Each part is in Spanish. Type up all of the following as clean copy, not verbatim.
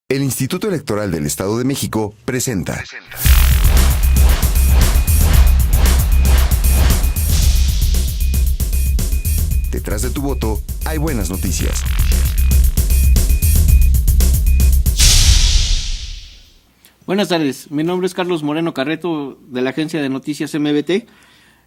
El Instituto Electoral del Estado de México presenta. Detrás de tu voto hay buenas noticias. Buenas tardes, mi nombre es Carlos Moreno Carreto de la agencia de noticias MBT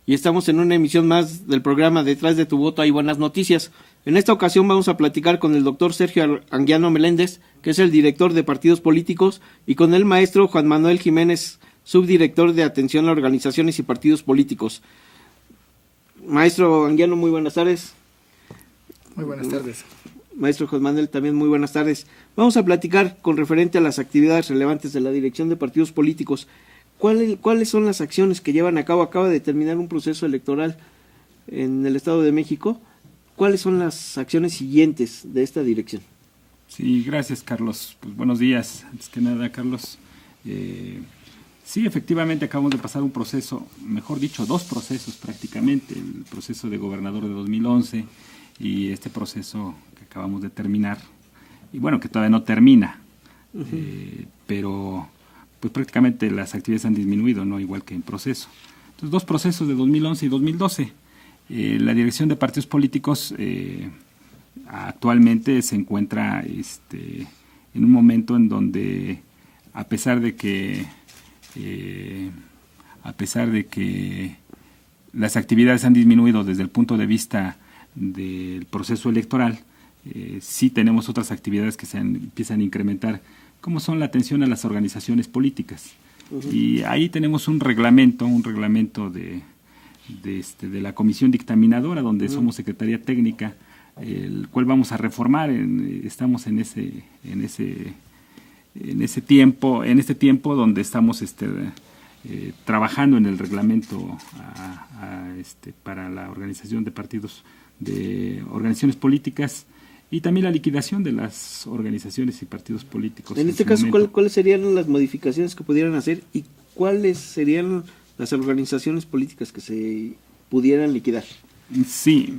y estamos en una emisión más del programa Detrás de tu voto hay buenas noticias. En esta ocasión vamos a platicar con el doctor Sergio Anguiano Meléndez, que es el director de partidos políticos, y con el maestro Juan Manuel Jiménez, subdirector de atención a organizaciones y partidos políticos. Maestro Anguiano, muy buenas tardes. Muy buenas tardes. Maestro Juan Manuel, también muy buenas tardes. Vamos a platicar con referente a las actividades relevantes de la dirección de partidos políticos. ¿Cuáles son las acciones que llevan a cabo? Acaba de terminar un proceso electoral en el Estado de México. ¿Cuáles son las acciones siguientes de esta dirección? Sí, gracias, Carlos. Pues buenos días. Antes que nada, Carlos. Sí, efectivamente acabamos de pasar un proceso, mejor dicho, dos procesos prácticamente. El proceso de gobernador de 2011 y este proceso que acabamos de terminar. Y bueno, que todavía no termina. Pero pues prácticamente las actividades han disminuido, ¿no? Igual que en proceso. Entonces, dos procesos de 2011 y 2012. La dirección de partidos políticos actualmente se encuentra en un momento en donde, a pesar de que las actividades han disminuido desde el punto de vista del proceso electoral, sí tenemos otras actividades que se empiezan a incrementar, como son la atención a las organizaciones políticas. Y ahí tenemos un reglamento de la comisión dictaminadora, donde somos secretaría técnica, el cual vamos a reformar. Estamos en este tiempo donde estamos trabajando en el reglamento para la organización de partidos, de organizaciones políticas, y también la liquidación de las organizaciones y partidos políticos. En este caso, ¿cuáles serían las modificaciones que pudieran hacer y cuáles serían las organizaciones políticas que se pudieran liquidar? Sí,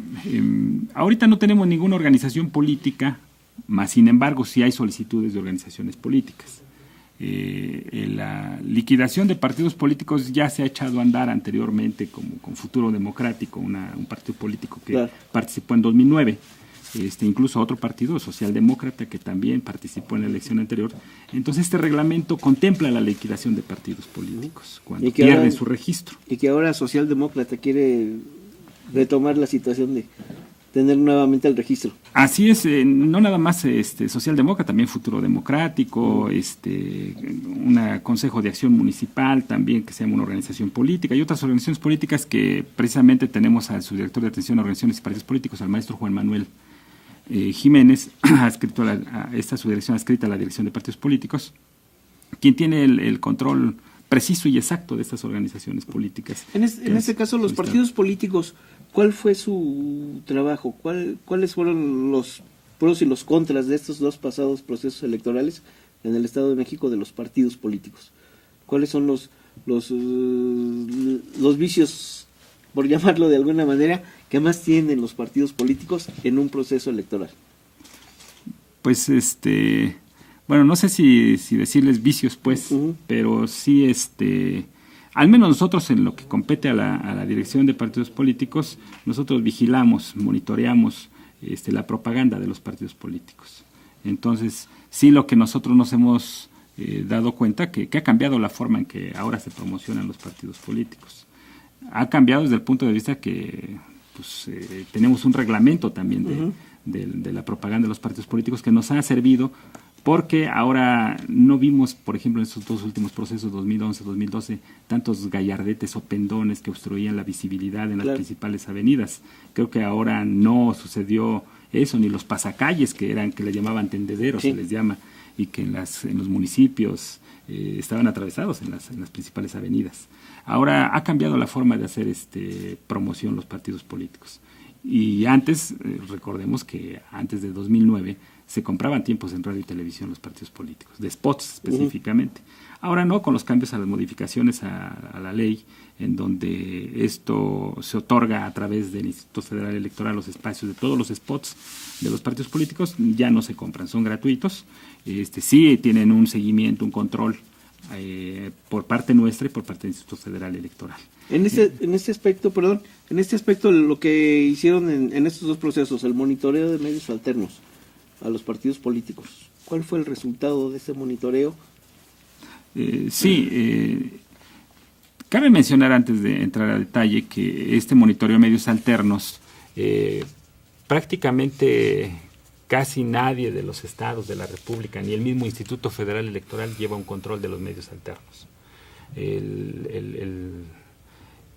ahorita no tenemos ninguna organización política, más sin embargo sí hay solicitudes de organizaciones políticas. La liquidación de partidos políticos ya se ha echado a andar anteriormente, como con Futuro Democrático, un partido político que participó en 2009. Incluso otro partido, Socialdemócrata, que también participó en la elección anterior. Entonces este reglamento contempla la liquidación de partidos políticos cuando pierden su registro. Y que ahora Socialdemócrata quiere retomar la situación de tener nuevamente el registro. Así es, no nada más Socialdemócrata, también Futuro Democrático, un Consejo de Acción Municipal también, que se llama una organización política, y otras organizaciones políticas que precisamente tenemos al subdirector de atención a organizaciones y partidos políticos, al maestro Juan Manuel Jiménez, esta subdirección adscrita a la dirección de partidos políticos, quien tiene el control preciso y exacto de estas organizaciones políticas. En este caso, los partidos políticos, ¿cuál fue su trabajo? ¿Cuáles fueron los pros y los contras de estos dos pasados procesos electorales en el Estado de México de los partidos políticos? ¿Cuáles son los vicios, por llamarlo de alguna manera, que más tienen los partidos políticos en un proceso electoral? Pues bueno, no sé si decirles vicios, pues, pero sí, al menos nosotros en lo que compete a la dirección de partidos políticos, nosotros vigilamos, monitoreamos la propaganda de los partidos políticos. Entonces, sí, lo que nosotros nos hemos dado cuenta que ha cambiado la forma en que ahora se promocionan los partidos políticos. Ha cambiado desde el punto de vista que tenemos un reglamento también de la propaganda de los partidos políticos que nos ha servido, porque ahora no vimos, por ejemplo, en estos dos últimos procesos, 2011-2012, tantos gallardetes o pendones que obstruían la visibilidad en las principales avenidas. Creo que ahora no sucedió eso, ni los pasacalles que le llamaban tendederos, se les llama, y que en los municipios estaban atravesados en las principales avenidas. Ahora ha cambiado la forma de hacer promoción los partidos políticos. Y antes, recordemos que antes de 2009 se compraban tiempos en radio y televisión los partidos políticos, de spots específicamente. Ahora no, con los cambios a las modificaciones a la ley, en donde esto se otorga a través del Instituto Federal Electoral los espacios de todos los spots de los partidos políticos, ya no se compran, son gratuitos. Sí tienen un seguimiento, un control por parte nuestra y por parte del Instituto Federal Electoral. En este aspecto, lo que hicieron en estos dos procesos, el monitoreo de medios alternos a los partidos políticos, ¿cuál fue el resultado de ese monitoreo? Cabe mencionar antes de entrar a detalle que este monitoreo de medios alternos, prácticamente casi nadie de los estados de la República, ni el mismo Instituto Federal Electoral lleva un control de los medios alternos. El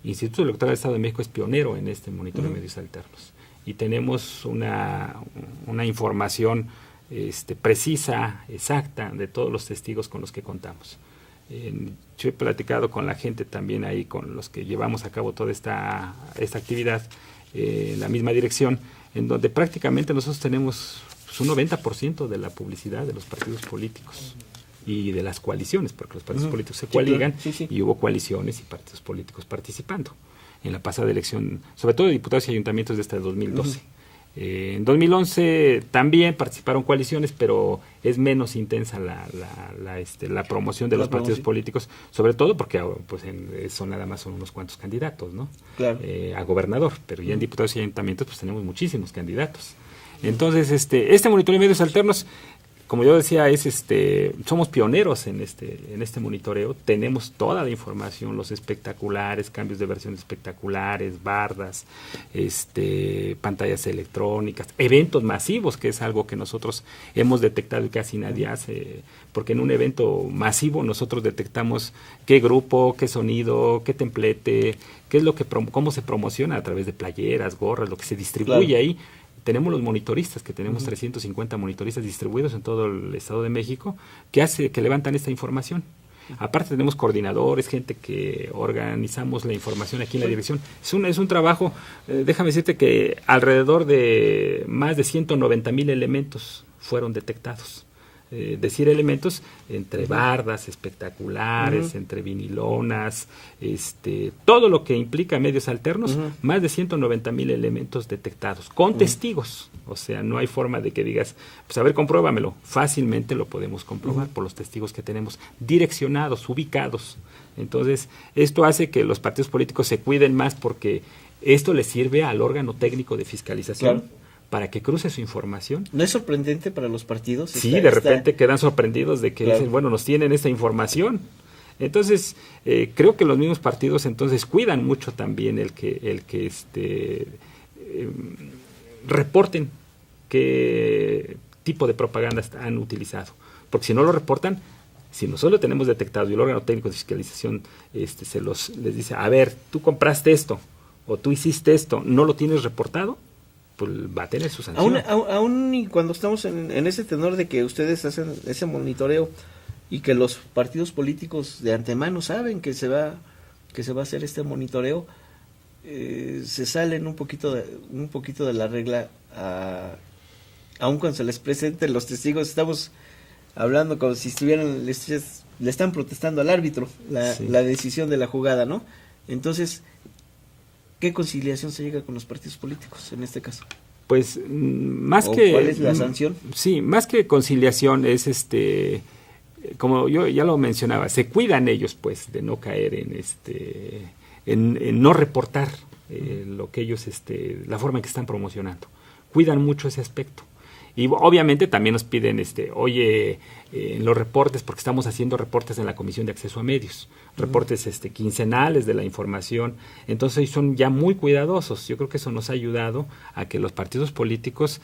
Instituto Electoral del Estado de México es pionero en este monitoreo de medios alternos y tenemos una información precisa, exacta, de todos los testigos con los que contamos. Yo he platicado con la gente también ahí, con los que llevamos a cabo toda esta actividad en la misma dirección, en donde prácticamente nosotros tenemos un 90% de la publicidad de los partidos políticos y de las coaliciones, porque los partidos políticos se coaligan, y hubo coaliciones y partidos políticos participando en la pasada elección, sobre todo de diputados y ayuntamientos de hasta el 2012. En 2011 también participaron coaliciones, pero es menos intensa la promoción de los partidos políticos, sobre todo porque pues son nada más unos cuantos candidatos, ¿no? Claro. A gobernador, pero ya en diputados y ayuntamientos pues tenemos muchísimos candidatos. Entonces, este monitoreo de medios alternos, como yo decía, somos pioneros en este monitoreo. Tenemos toda la información, los espectaculares, cambios de versiones espectaculares, bardas, pantallas electrónicas, eventos masivos, que es algo que nosotros hemos detectado y casi nadie hace, porque en un evento masivo nosotros detectamos qué grupo, qué sonido, qué templete, qué es cómo se promociona a través de playeras, gorras, lo que se distribuye ahí. Tenemos los monitoristas, que tenemos 350 monitoristas distribuidos en todo el Estado de México, que levantan esta información. Aparte tenemos coordinadores, gente que organizamos la información aquí en la dirección. Es un trabajo, déjame decirte que alrededor de más de 190,000 elementos fueron detectados. Decir elementos entre bardas, espectaculares, entre vinilonas, todo lo que implica medios alternos, más de 190,000 elementos detectados, con testigos. O sea, no hay forma de que digas, pues a ver, compruébamelo. Fácilmente lo podemos comprobar por los testigos que tenemos direccionados, ubicados. Entonces, esto hace que los partidos políticos se cuiden más, porque esto les sirve al órgano técnico de fiscalización. Claro. Para que cruce su información. ¿No es sorprendente para los partidos? Sí, de repente quedan sorprendidos de que dicen, bueno, nos tienen esta información. Entonces, creo que los mismos partidos entonces cuidan mucho también el que reporten qué tipo de propaganda han utilizado. Porque si no lo reportan, si nosotros lo tenemos detectado y el órgano técnico de fiscalización les dice, a ver, tú compraste esto o tú hiciste esto, ¿no lo tienes reportado? Pues va a tener su sanción. Aún y cuando estamos en ese tenor de que ustedes hacen ese monitoreo y que los partidos políticos de antemano saben que se va a hacer este monitoreo, se salen un poquito de la regla, aun cuando se les presenten los testigos. Estamos hablando como si le están protestando al árbitro la decisión de la jugada, ¿no? Entonces, ¿qué conciliación se llega con los partidos políticos en este caso? Pues más que... ¿Cuál es la sanción? Sí, más que conciliación es como yo ya lo mencionaba, se cuidan ellos pues de no caer en no reportar lo que ellos, la forma en que están promocionando. Cuidan mucho ese aspecto. Y obviamente también nos piden, oye, en los reportes, porque estamos haciendo reportes en la Comisión de Acceso a Medios, reportes quincenales de la información. Entonces son ya muy cuidadosos. Yo creo que eso nos ha ayudado a que los partidos políticos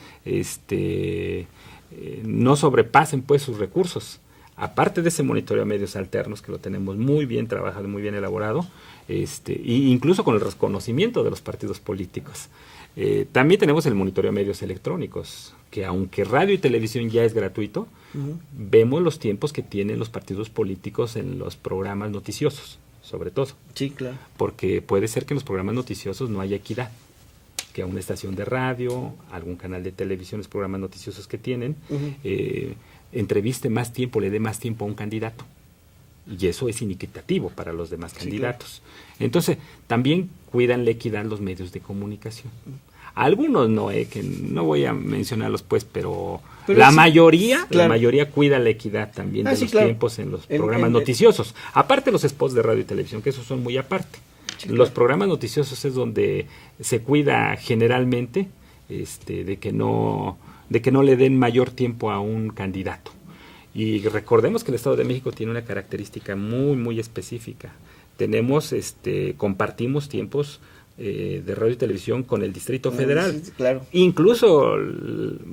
no sobrepasen pues sus recursos. Aparte de ese monitoreo de medios alternos, que lo tenemos muy bien trabajado, muy bien elaborado, y incluso con el reconocimiento de los partidos políticos. También tenemos el monitoreo de medios electrónicos, que aunque radio y televisión ya es gratuito, vemos los tiempos que tienen los partidos políticos en los programas noticiosos, sobre todo. Sí, claro. Porque puede ser que en los programas noticiosos no haya equidad. que a una estación de radio, algún canal de televisión, los programas noticiosos que tienen, entreviste más tiempo, le dé más tiempo a un candidato. Y eso es inequitativo para los demás candidatos. Claro. Entonces, también cuidan la equidad los medios de comunicación. Algunos no, que no voy a mencionarlos pues, pero la mayoría cuida la equidad también de los tiempos en los programas noticiosos. Aparte los spots de radio y televisión, que esos son muy aparte. Sí, los programas noticiosos es donde se cuida generalmente de que no le den mayor tiempo a un candidato. Y recordemos que el Estado de México tiene una característica muy, muy específica. Compartimos tiempos de radio y televisión con el Distrito Federal. Sí, claro. Incluso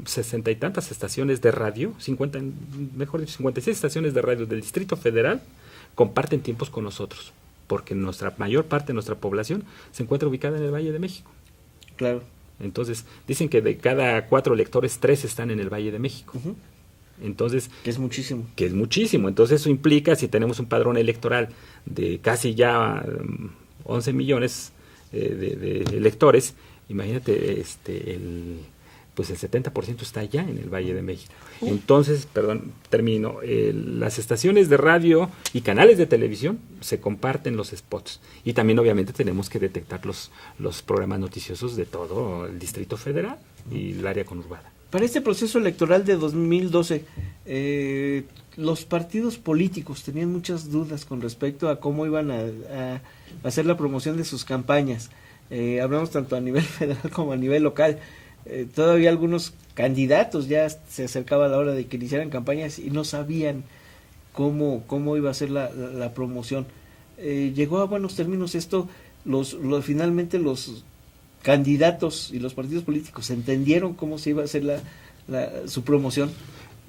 60 y tantas estaciones de radio, 56 estaciones de radio del Distrito Federal comparten tiempos con nosotros, porque nuestra mayor parte de nuestra población se encuentra ubicada en el Valle de México. Claro. Entonces, dicen que de cada 4 electores, 3 están en el Valle de México. Entonces, que es muchísimo. Entonces eso implica, si tenemos un padrón electoral de casi ya 11 millones de electores, imagínate, pues el 70% está allá en el Valle de México. Entonces, las estaciones de radio y canales de televisión se comparten los spots. Y también obviamente tenemos que detectar los programas noticiosos de todo el Distrito Federal y el área conurbada. Para este proceso electoral de 2012, los partidos políticos tenían muchas dudas con respecto a cómo iban a hacer la promoción de sus campañas. Hablamos tanto a nivel federal como a nivel local. Todavía algunos candidatos ya se acercaba la hora de que iniciaran campañas y no sabían cómo iba a ser la promoción. Llegó a buenos términos esto, finalmente los candidatos y los partidos políticos entendieron cómo se iba a hacer su promoción.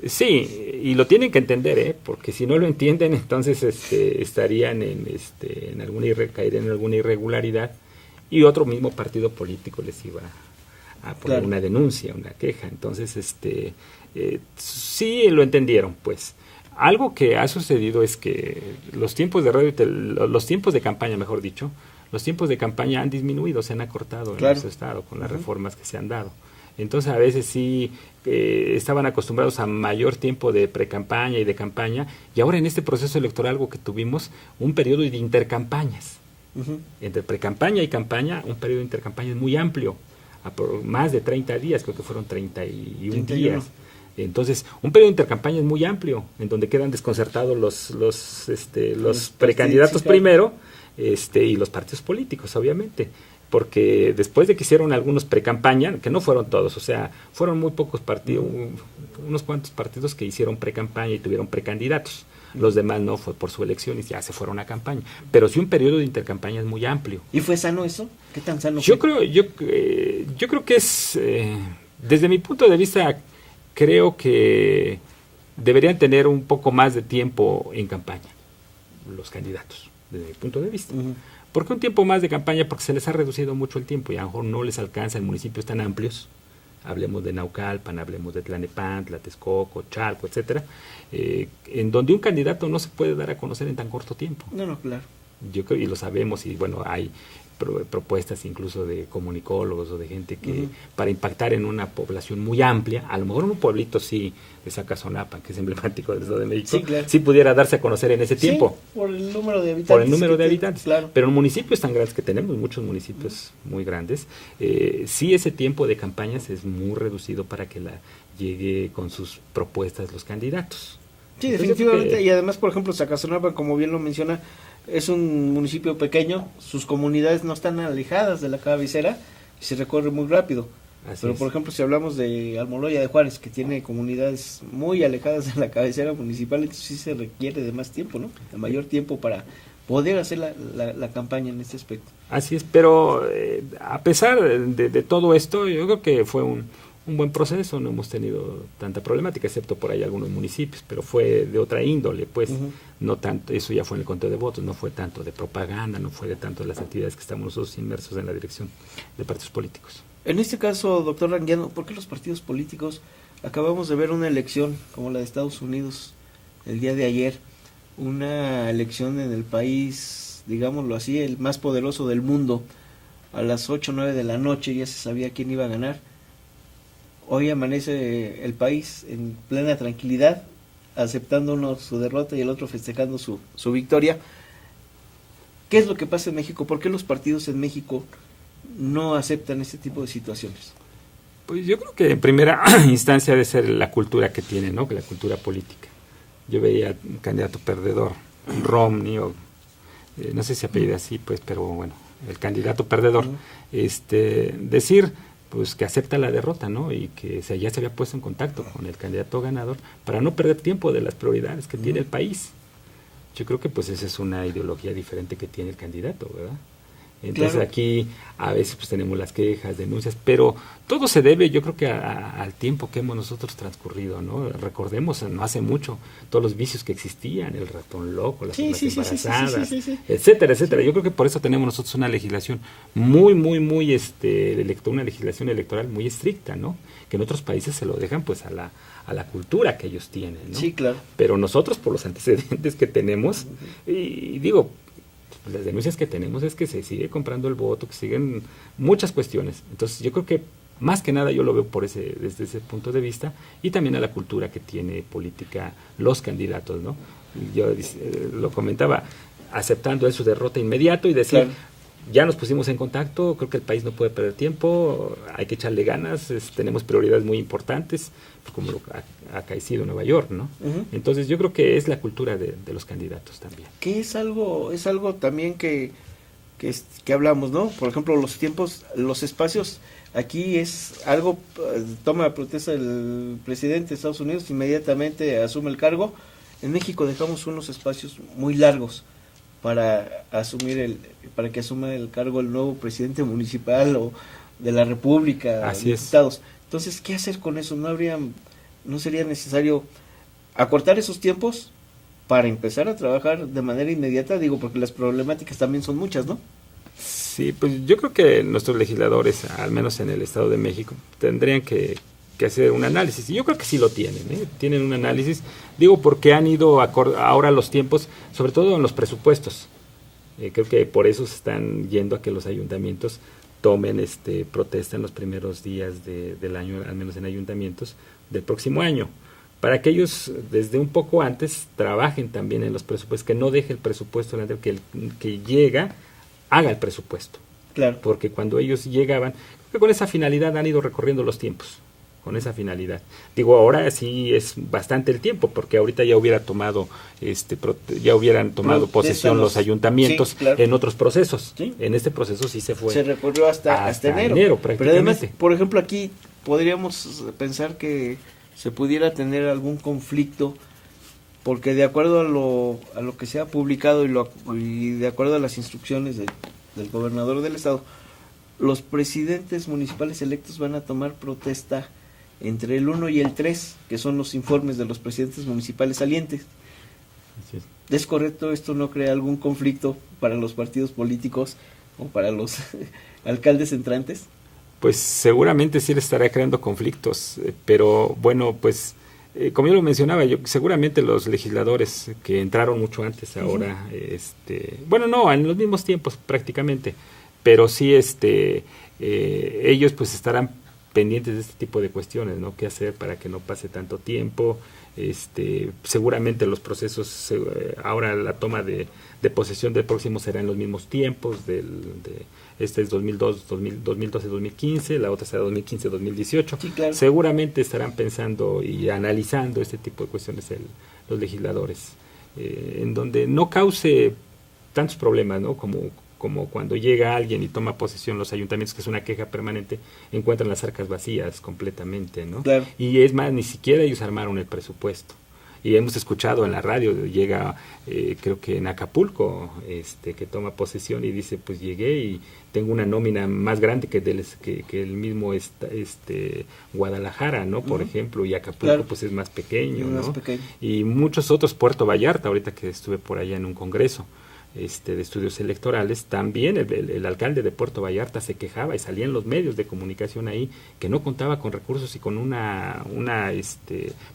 Sí, y lo tienen que entender, porque si no lo entienden, entonces estarían caerían en alguna irregularidad, y otro mismo partido político les iba a poner una denuncia, una queja. Entonces, sí lo entendieron, pues. Algo que ha sucedido es que los tiempos de radio, los tiempos de campaña, mejor dicho, los tiempos de campaña han disminuido, se han acortado en nuestro estado con las reformas que se han dado. Entonces, a veces sí estaban acostumbrados a mayor tiempo de precampaña y de campaña, y ahora en este proceso electoral algo que tuvimos, un periodo de intercampañas. Entre precampaña y campaña, un periodo de intercampaña muy amplio, por más de 30 días, creo que fueron 31 días. Entonces, un periodo de intercampaña es muy amplio, en donde quedan desconcertados los precandidatos primero, y los partidos políticos, obviamente, porque después de que hicieron algunos precampaña, que no fueron todos, o sea, fueron muy pocos partidos, unos cuantos partidos que hicieron precampaña y tuvieron precandidatos. Los demás no, fue por su elección y ya se fueron a campaña. Pero sí un periodo de intercampaña es muy amplio. ¿Y fue sano eso? ¿Qué tan sano yo fue? Yo creo que es, desde mi punto de vista, creo que deberían tener un poco más de tiempo en campaña los candidatos, desde mi punto de vista. ¿Por qué un tiempo más de campaña? Porque se les ha reducido mucho el tiempo y a lo mejor no les alcanza en municipios tan amplios. Hablemos de Naucalpan, hablemos de Tlalnepantla, Texcoco, Chalco, etcétera, en donde un candidato no se puede dar a conocer en tan corto tiempo. No, claro. Yo creo, y lo sabemos, y bueno, hay propuestas incluso de comunicólogos o de gente que para impactar en una población muy amplia, a lo mejor en un pueblito sí, de Zacazonapan, que es emblemático del Estado de México, sí pudiera darse a conocer en ese tiempo. Por el número de habitantes. Por el número de habitantes. Claro. Pero en municipios tan grandes que tenemos, muchos municipios muy grandes, sí ese tiempo de campañas es muy reducido para que llegue con sus propuestas los candidatos. Sí, entonces, definitivamente, y además, por ejemplo, Zacazonapan, como bien lo menciona, es un municipio pequeño, sus comunidades no están alejadas de la cabecera y se recorre muy rápido. Pero, por ejemplo, si hablamos de Almoloya de Juárez, que tiene comunidades muy alejadas de la cabecera municipal, entonces sí se requiere de más tiempo, ¿no? De mayor tiempo para poder hacer la campaña en este aspecto. Así es, pero a pesar de todo esto, yo creo que fue un buen proceso, no hemos tenido tanta problemática, excepto por ahí algunos municipios, pero fue de otra índole, pues, no tanto, eso ya fue en el conteo de votos, no fue tanto de propaganda, no fue de tanto de las actividades que estamos nosotros inmersos en la dirección de partidos políticos. En este caso, doctor Ranguiano, ¿por qué los partidos políticos? Acabamos de ver una elección como la de Estados Unidos el día de ayer, una elección en el país, digámoslo así, el más poderoso del mundo, a las 8 o 9 de la noche ya se sabía quién iba a ganar. Hoy amanece el país en plena tranquilidad, aceptando uno su derrota y el otro festejando su victoria. ¿Qué es lo que pasa en México? ¿Por qué los partidos en México no aceptan este tipo de situaciones? Pues yo creo que en primera instancia debe ser la cultura que tiene, ¿no? La cultura política. Yo veía un candidato perdedor, Romney, o no sé si apellida así, pues, pero bueno, el candidato perdedor, decir pues que acepta la derrota, ¿no? Y que ya se había puesto en contacto con el candidato ganador para no perder tiempo de las prioridades que tiene el país. Yo creo que pues esa es una ideología diferente que tiene el candidato, ¿verdad? Entonces claro, aquí a veces pues tenemos las quejas, denuncias, pero todo se debe, yo creo que al tiempo que hemos nosotros transcurrido, ¿no? Recordemos, no hace mucho, todos los vicios que existían, el ratón loco, las embarazadas, etcétera, etcétera. Yo creo que por eso tenemos nosotros una legislación muy, una legislación electoral muy estricta, ¿no? Que en otros países se lo dejan pues a la cultura que ellos tienen, ¿no? Sí, claro. Pero nosotros, por los antecedentes que tenemos, y digo, las denuncias que tenemos es que se sigue comprando el voto, que siguen muchas cuestiones. Entonces yo creo que más que nada yo lo veo desde ese punto de vista, y también a la cultura que tiene política los candidatos, ¿no? Yo lo comentaba, aceptando su derrota inmediato y decir, claro, ya nos pusimos en contacto, creo que el país no puede perder tiempo, hay que echarle ganas, tenemos prioridades muy importantes, como lo ha acaecido Nueva York, ¿no? Uh-huh. Entonces yo creo que es la cultura de los candidatos también. Que es algo también que hablamos, ¿no? Por ejemplo, los tiempos, los espacios, aquí es algo, toma protesta el presidente de Estados Unidos, inmediatamente asume el cargo. En México dejamos unos espacios muy largos para que asuma el cargo el nuevo presidente municipal o de la República, así diputados. Es. Entonces, ¿qué hacer con eso? ¿No sería necesario acortar esos tiempos para empezar a trabajar de manera inmediata? Digo, porque las problemáticas también son muchas, ¿no? Sí, pues yo creo que nuestros legisladores, al menos en el Estado de México, tendrían que hacer un análisis, y yo creo que sí lo tienen, tienen un análisis, digo, porque han ido ahora los tiempos, sobre todo en los presupuestos, creo que por eso se están yendo a que los ayuntamientos tomen protesta en los primeros días del año, al menos en ayuntamientos del próximo año, para que ellos desde un poco antes trabajen también en los presupuestos, que no deje el presupuesto, que el que llega haga el presupuesto. Claro. Porque cuando ellos llegaban, creo que con esa finalidad han ido recorriendo los tiempos, con esa finalidad. Digo, ahora sí es bastante el tiempo, porque ahorita ya hubieran tomado posesión los ayuntamientos, sí, claro, en otros procesos. Sí. En este proceso sí se recorrió hasta enero prácticamente. Pero además, por ejemplo, aquí podríamos pensar que se pudiera tener algún conflicto, porque de acuerdo a lo que se ha publicado y de acuerdo a las instrucciones del gobernador del estado, los presidentes municipales electos van a tomar protesta entre el 1 y el 3, que son los informes de los presidentes municipales salientes. Así ¿Es correcto? ¿Esto no crea algún conflicto para los partidos políticos o para los alcaldes entrantes? Pues seguramente sí le estará creando conflictos, pero bueno, pues como yo lo mencionaba, seguramente los legisladores que entraron mucho antes ahora, bueno, no, en los mismos tiempos prácticamente, pero sí ellos pues estarán pendientes de este tipo de cuestiones, ¿no? ¿Qué hacer para que no pase tanto tiempo? Seguramente los procesos, ahora la toma de posesión del próximo será en los mismos tiempos, este es 2012-2015, la otra será 2015-2018. Sí, claro. Seguramente estarán pensando y analizando este tipo de cuestiones los legisladores, en donde no cause tantos problemas, ¿no? Como cuando llega alguien y toma posesión los ayuntamientos, que es una queja permanente, encuentran las arcas vacías completamente, ¿no? Claro. Y es más, ni siquiera ellos armaron el presupuesto. Y hemos escuchado en la radio, llega, creo que en Acapulco, que toma posesión y dice, pues llegué y tengo una nómina más grande que el mismo Guadalajara, ¿no? Por ejemplo, y Acapulco, claro, pues es más pequeño, ¿no? Más pequeño. Y muchos otros, Puerto Vallarta, ahorita que estuve por allá en un congreso de estudios electorales, también el alcalde de Puerto Vallarta se quejaba y salía en los medios de comunicación ahí que no contaba con recursos y con una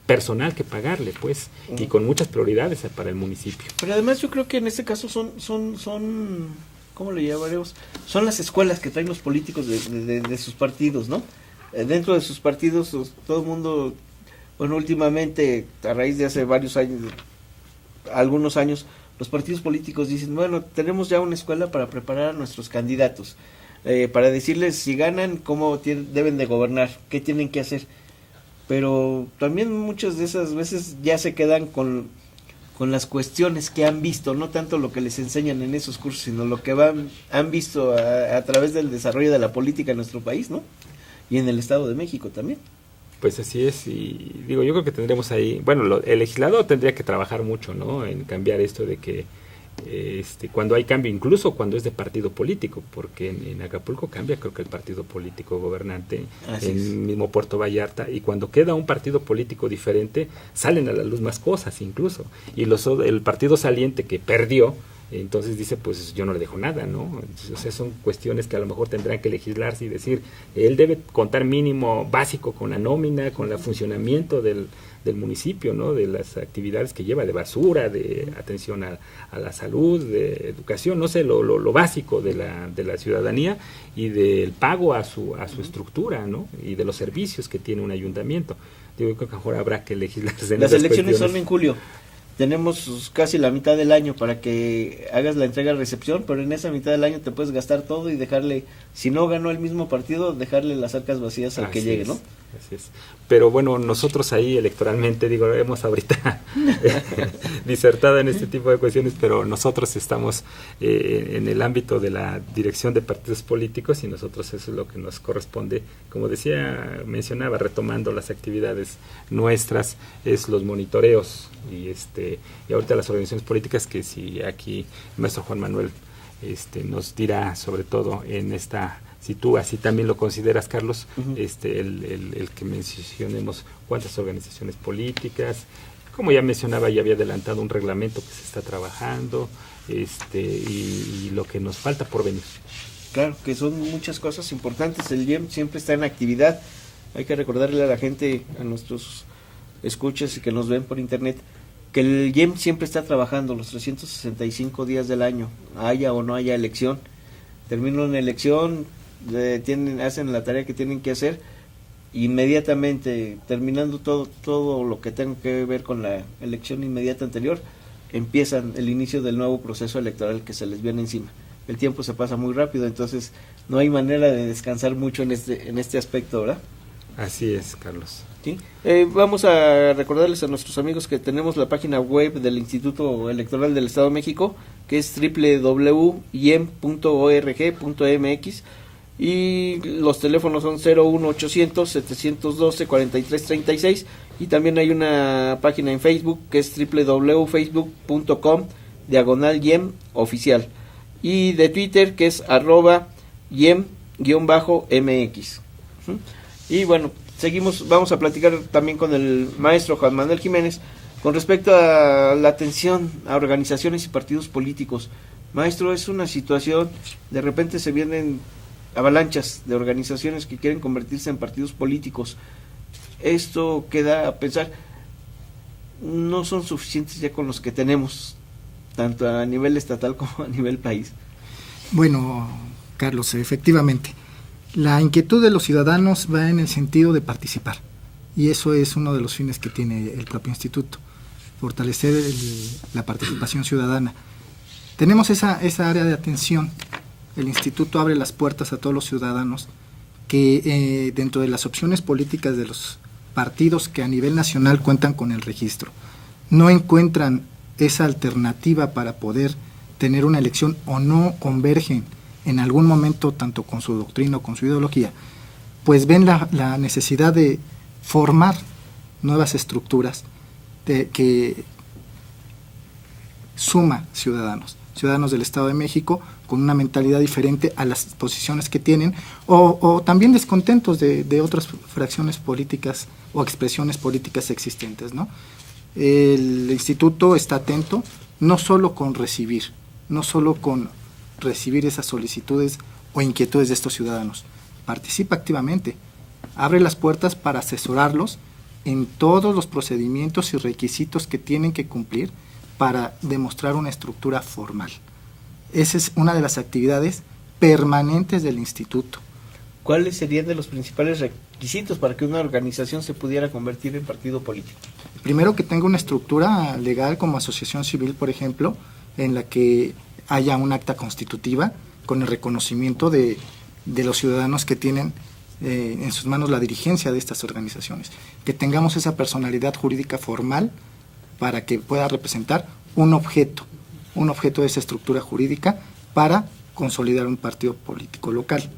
personal que pagarle, pues, y con muchas prioridades para el municipio. Pero además yo creo que en este caso son ¿cómo le llamaremos? Son las escuelas que traen los políticos de sus partidos, ¿no? Dentro de sus partidos, todo el mundo, bueno, últimamente, a raíz de hace varios años, algunos años, los partidos políticos dicen, bueno, tenemos ya una escuela para preparar a nuestros candidatos, para decirles si ganan, cómo deben de gobernar, qué tienen que hacer. Pero también muchas de esas veces ya se quedan con las cuestiones que han visto, no tanto lo que les enseñan en esos cursos, sino lo que han visto a través del desarrollo de la política en nuestro país, ¿no? Y en el Estado de México también. Pues así es, y digo, yo creo que tendremos ahí, bueno, el legislador tendría que trabajar mucho, ¿no?, en cambiar esto de que cuando hay cambio, incluso cuando es de partido político, porque en Acapulco cambia, creo que el partido político gobernante, en mismo Puerto Vallarta, y cuando queda un partido político diferente, salen a la luz más cosas incluso, y el partido saliente que perdió, entonces dice, pues yo no le dejo nada, ¿no? O sea, son cuestiones que a lo mejor tendrán que legislarse y decir, él debe contar mínimo básico con la nómina, con el funcionamiento del municipio, ¿no?, de las actividades que lleva, de basura, de atención a la salud, de educación, no sé, lo básico de la ciudadanía, y del pago a su estructura, ¿no?, y de los servicios que tiene un ayuntamiento. Digo, yo creo que ahora habrá que legislarse en las elecciones cuestiones. Son en julio. Tenemos casi la mitad del año para que hagas la entrega-recepción, pero en esa mitad del año te puedes gastar todo y dejarle, si no ganó el mismo partido, dejarle las arcas vacías al que llegue, ¿no? Así es. Pero bueno, nosotros ahí electoralmente, digo, hemos ahorita disertado en este tipo de cuestiones, pero nosotros estamos en el ámbito de la dirección de partidos políticos, y nosotros eso es lo que nos corresponde, como mencionaba, retomando las actividades nuestras, es los monitoreos, y ahorita las organizaciones políticas, que si aquí el maestro Juan Manuel nos dirá sobre todo en esta, si tú así también lo consideras, Carlos, el que mencionemos cuántas organizaciones políticas, como ya mencionaba, ya había adelantado un reglamento que se está trabajando, y lo que nos falta por venir. Claro, que son muchas cosas importantes. El IEM siempre está en actividad. Hay que recordarle a la gente, a nuestros escuchas y que nos ven por internet, que el IEM siempre está trabajando los 365 días del año, haya o no haya elección. Termina una elección, hacen la tarea que tienen que hacer, inmediatamente, terminando todo lo que tenga que ver con la elección inmediata anterior, empiezan el inicio del nuevo proceso electoral que se les viene encima. El tiempo se pasa muy rápido, entonces no hay manera de descansar mucho en este aspecto, ¿verdad? Así es, Carlos. ¿Sí? Vamos a recordarles a nuestros amigos que tenemos la página web del Instituto Electoral del Estado de México, que es www.iem.org.mx, y los teléfonos son 01800 712 4336, y también hay una página en Facebook que es www.facebook.com/IEM oficial, y de Twitter que es @IEM_MX. Y bueno, vamos a platicar también con el maestro Juan Manuel Jiménez con respecto a la atención a organizaciones y partidos políticos. Maestro, es una situación, de repente se vienen avalanchas de organizaciones que quieren convertirse en partidos políticos. Esto queda a pensar, no son suficientes ya con los que tenemos, tanto a nivel estatal como a nivel país. Bueno, Carlos, efectivamente, la inquietud de los ciudadanos va en el sentido de participar, y eso es uno de los fines que tiene el propio instituto, fortalecer la participación ciudadana. Tenemos esa área de atención. El instituto abre las puertas a todos los ciudadanos que dentro de las opciones políticas de los partidos que a nivel nacional cuentan con el registro, no encuentran esa alternativa para poder tener una elección, o no convergen en algún momento tanto con su doctrina o con su ideología, pues ven la necesidad de formar nuevas estructuras que suma ciudadanos del Estado de México con una mentalidad diferente a las posiciones que tienen, o también descontentos de otras fracciones políticas o expresiones políticas existentes, ¿no? El instituto está atento no solo con recibir esas solicitudes o inquietudes de estos ciudadanos, participa activamente, abre las puertas para asesorarlos en todos los procedimientos y requisitos que tienen que cumplir para demostrar una estructura formal. Esa es una de las actividades permanentes del instituto. ¿Cuáles serían de los principales requisitos para que una organización se pudiera convertir en partido político? Primero, que tenga una estructura legal como asociación civil, por ejemplo, en la que haya un acta constitutiva con el reconocimiento de los ciudadanos que tienen en sus manos la dirigencia de estas organizaciones. Que tengamos esa personalidad jurídica formal para que pueda representar un objeto de esa estructura jurídica para consolidar un partido político local.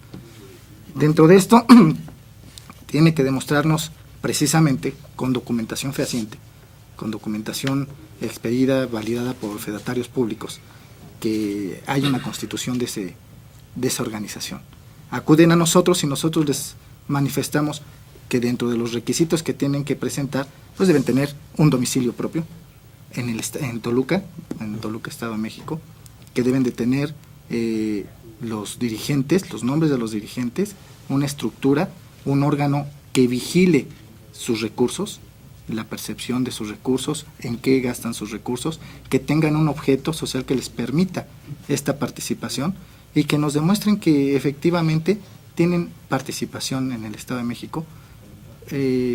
Dentro de esto, tiene que demostrarnos precisamente con documentación fehaciente, con documentación expedida, validada por fedatarios públicos, que hay una constitución de esa organización. Acuden a nosotros y nosotros les manifestamos que dentro de los requisitos que tienen que presentar, pues deben tener un domicilio propio en Toluca, Estado de México, que deben de tener los dirigentes, los nombres de los dirigentes, una estructura, un órgano que vigile sus recursos, la percepción de sus recursos, en qué gastan sus recursos, que tengan un objeto social que les permita esta participación y que nos demuestren que efectivamente tienen participación en el Estado de México,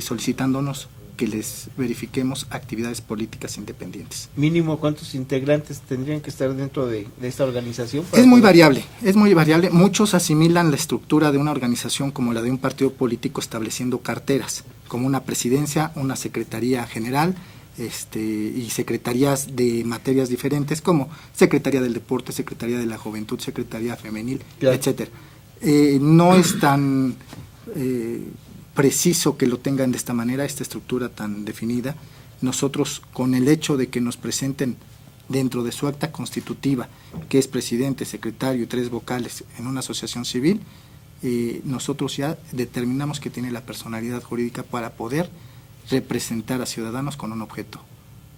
solicitándonos que les verifiquemos actividades políticas independientes. ¿Mínimo cuántos integrantes tendrían que estar dentro de esta organización? Es muy variable. Muchos asimilan la estructura de una organización como la de un partido político, estableciendo carteras, como una presidencia, una secretaría general, y secretarías de materias diferentes, como Secretaría del Deporte, Secretaría de la Juventud, Secretaría Femenil, claro, etcétera. No es tan preciso que lo tengan de esta manera, esta estructura tan definida. Nosotros, con el hecho de que nos presenten dentro de su acta constitutiva, que es presidente, secretario y 3 vocales en una asociación civil, nosotros ya determinamos que tiene la personalidad jurídica para poder representar a ciudadanos con un objeto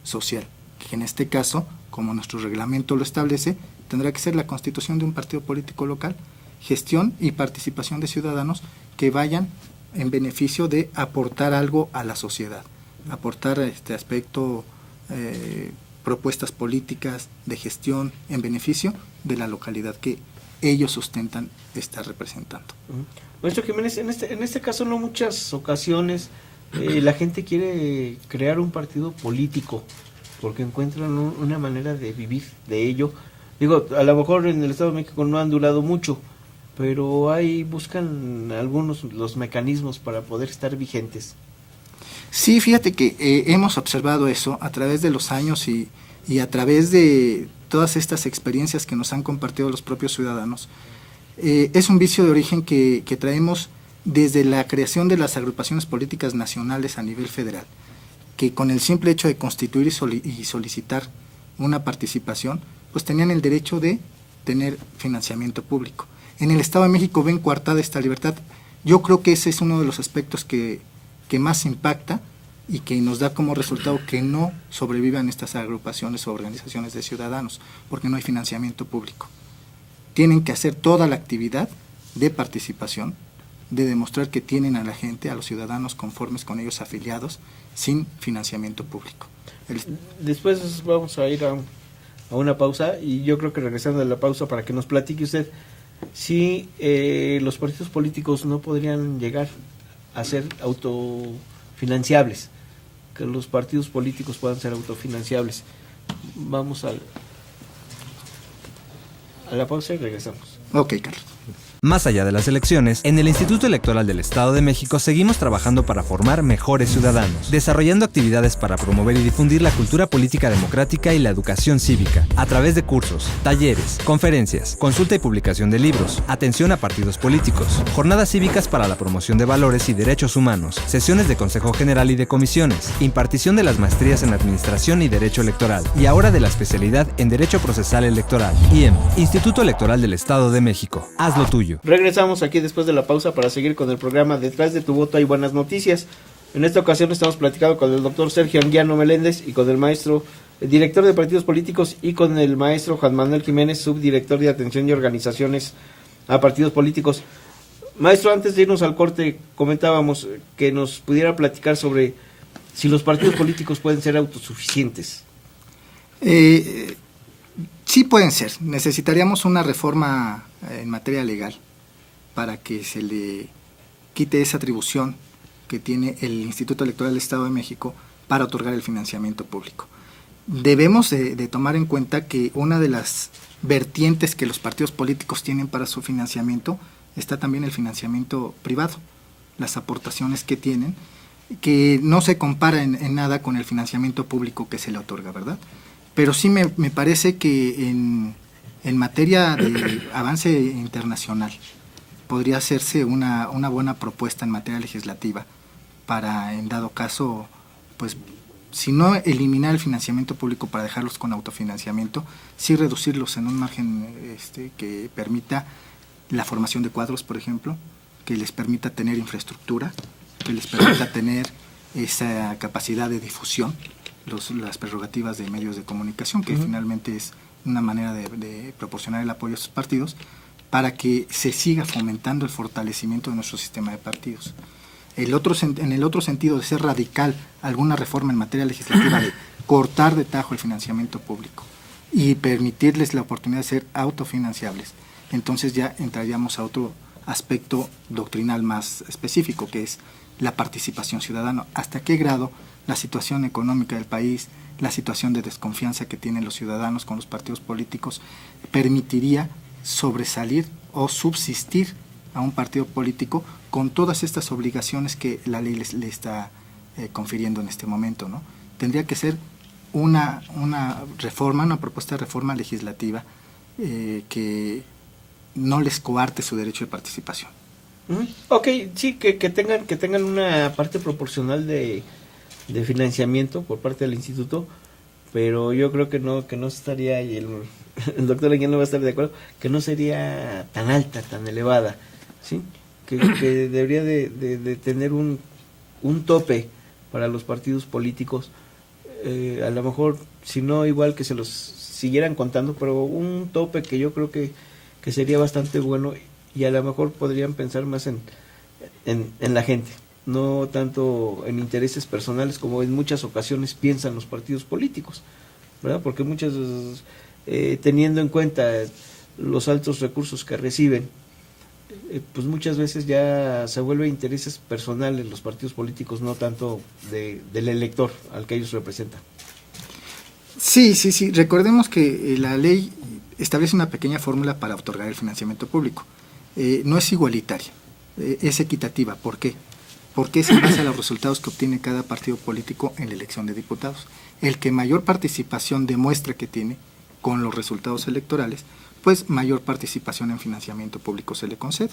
social, que en este caso, como nuestro reglamento lo establece, tendrá que ser la constitución de un partido político local, gestión y participación de ciudadanos que vayan en beneficio de aportar algo a la sociedad, aportar este aspecto, propuestas políticas de gestión en beneficio de la localidad que ellos sustentan estar representando. Maestro Jiménez, en este caso, no muchas ocasiones la gente quiere crear un partido político porque encuentran una manera de vivir de ello. Digo, a lo mejor en el Estado de México no han durado mucho, pero ahí buscan algunos los mecanismos para poder estar vigentes. Sí, fíjate que hemos observado eso a través de los años y a través de todas estas experiencias que nos han compartido los propios ciudadanos. Es un vicio de origen que traemos desde la creación de las agrupaciones políticas nacionales a nivel federal, que con el simple hecho de constituir y solicitar una participación, pues tenían el derecho de tener financiamiento público. En el Estado de México ven coartada esta libertad. Yo creo que ese es uno de los aspectos que más impacta y que nos da como resultado que no sobrevivan estas agrupaciones o organizaciones de ciudadanos, porque no hay financiamiento público. Tienen que hacer toda la actividad de participación, de demostrar que tienen a la gente, a los ciudadanos conformes con ellos afiliados, sin financiamiento público. Después vamos a ir a una pausa, y yo creo que regresando de la pausa para que nos platique usted si los partidos políticos no podrían llegar a ser autofinanciables, que los partidos políticos puedan ser autofinanciables. Vamos a la pausa y regresamos. Ok, Carlos. Más allá de las elecciones, en el Instituto Electoral del Estado de México seguimos trabajando para formar mejores ciudadanos, desarrollando actividades para promover y difundir la cultura política democrática y la educación cívica, a través de cursos, talleres, conferencias, consulta y publicación de libros, atención a partidos políticos, jornadas cívicas para la promoción de valores y derechos humanos, sesiones de Consejo General y de comisiones, impartición de las maestrías en Administración y Derecho Electoral, y ahora de la especialidad en Derecho Procesal Electoral. IEM, Instituto Electoral del Estado de México. Haz lo tuyo. Regresamos aquí después de la pausa para seguir con el programa Detrás de tu voto hay buenas noticias. En esta ocasión estamos platicando con el doctor Sergio Anguiano Meléndez y con el maestro, director de partidos políticos, y con el maestro Juan Manuel Jiménez, subdirector de atención y organizaciones a partidos políticos. Maestro, antes de irnos al corte, comentábamos que nos pudiera platicar sobre si los partidos políticos pueden ser autosuficientes. Sí pueden ser. Necesitaríamos una reforma en materia legal para que se le quite esa atribución que tiene el Instituto Electoral del Estado de México para otorgar el financiamiento público. Debemos de tomar en cuenta que una de las vertientes que los partidos políticos tienen para su financiamiento está también el financiamiento privado, las aportaciones que tienen, que no se compara en nada con el financiamiento público que se le otorga, ¿verdad? Pero sí me parece que en materia de avance internacional podría hacerse una buena propuesta en materia legislativa para, en dado caso, pues, si no eliminar el financiamiento público para dejarlos con autofinanciamiento, sí reducirlos en un margen que permita la formación de cuadros, por ejemplo, que les permita tener infraestructura, que les permita tener esa capacidad de difusión, las prerrogativas de medios de comunicación, que finalmente es una manera de proporcionar el apoyo a sus partidos, para que se siga fomentando el fortalecimiento de nuestro sistema de partidos. En el otro sentido de ser radical alguna reforma en materia legislativa, de cortar de tajo el financiamiento público y permitirles la oportunidad de ser autofinanciables, entonces ya entraríamos a otro aspecto doctrinal más específico, que es la participación ciudadana. ¿Hasta qué grado la situación económica del país, la situación de desconfianza que tienen los ciudadanos con los partidos políticos, permitiría sobresalir o subsistir a un partido político con todas estas obligaciones que la ley le está confiriendo en este momento, ¿no? Tendría que ser una propuesta de reforma legislativa que no les coarte su derecho de participación. Ok, sí, que tengan una parte proporcional de financiamiento por parte del instituto, pero yo creo que no estaría, y el doctor Leguía no va a estar de acuerdo, que no sería tan alta, tan elevada, ¿sí? Que debería de tener un tope para los partidos políticos, a lo mejor, si no igual que se los siguieran contando, pero un tope que yo creo que sería bastante bueno, y a lo mejor podrían pensar más en la gente, no tanto en intereses personales como en muchas ocasiones piensan los partidos políticos, ¿verdad? Porque muchas teniendo en cuenta los altos recursos que reciben, pues muchas veces ya se vuelve intereses personales los partidos políticos, no tanto del elector al que ellos representan. Sí. Recordemos que la ley establece una pequeña fórmula para otorgar el financiamiento público. No es igualitaria, es equitativa. ¿Por qué? Porque es en base a los resultados que obtiene cada partido político en la elección de diputados. El que mayor participación demuestra que tiene con los resultados electorales, pues mayor participación en financiamiento público se le concede.